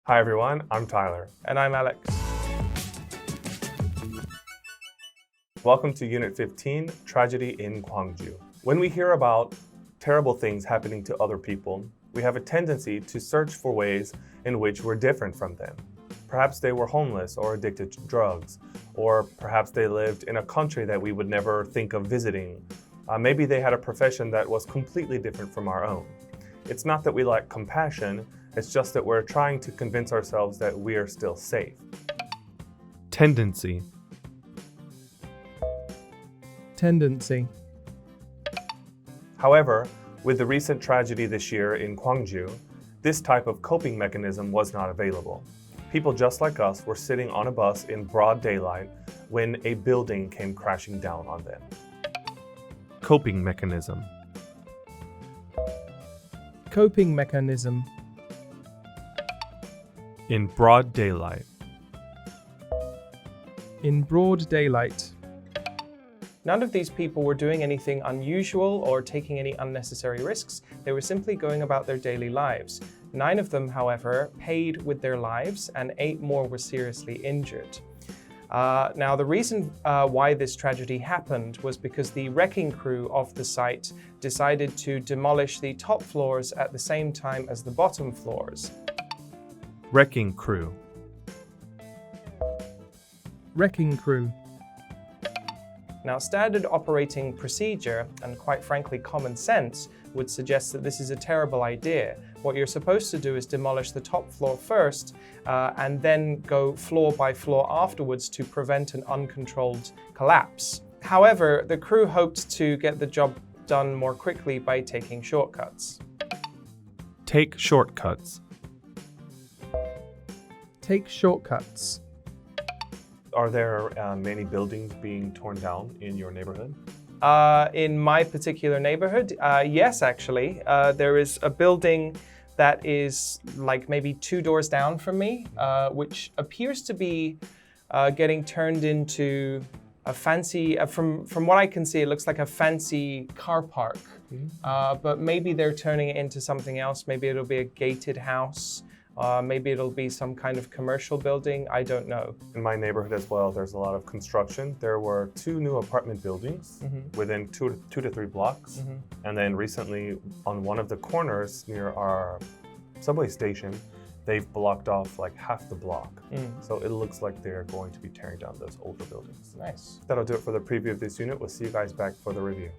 Hi everyone, I'm Tyler. And I'm Alex. Welcome to Unit 15, Tragedy in Gwangju. When we hear about terrible things happening to other people, we have a tendency to search for ways in which we're different from them. Perhaps they were homeless or addicted to drugs, or perhaps they lived in a country that we would never think of visiting. Maybe they had a profession that was completely different from our own. It's not that we lack compassion, it's just that we're trying to convince ourselves that we are still safe. Tendency. Tendency. However, with the recent tragedy this year in Gwangju, this type of coping mechanism was not available. People just like us were sitting on a bus in broad daylight when a building came crashing down on them. Coping mechanism. Coping mechanism. In broad daylight. In broad daylight. None of these people were doing anything unusual or taking any unnecessary risks. They were simply going about their daily lives. 9 of them, however, paid with their lives and 8 more were seriously injured. Now, the reason why this tragedy happened was because the wrecking crew of the site decided to demolish the top floors at the same time as the bottom floors. Wrecking crew. Wrecking crew. Now, standard operating procedure and quite frankly common sense would suggest that this is a terrible idea. What you're supposed to do is demolish the top floor first and then go floor by floor afterwards to prevent an uncontrolled collapse. However, the crew hoped to get the job done more quickly by taking shortcuts. Take shortcuts. Take shortcuts. Are there many buildings being torn down in your neighborhood? In my particular neighborhood, yes, actually. There is a building that is like maybe 2 doors down from me, which appears to be getting turned into a fancy, from what I can see, it looks like a fancy car park. But maybe they're turning it into something else. Maybe it'll be a gated house. Maybe it'll be some kind of commercial building. I don't know. In my neighborhood as well, there's a lot of construction. There were 2 new apartment buildings within 2 to 3 blocks. And then recently, on one of the corners near our subway station, they've blocked off like half the block. So it looks like they're going to be tearing down those older buildings. Nice. That'll do it for the preview of this unit. We'll see you guys back for the review.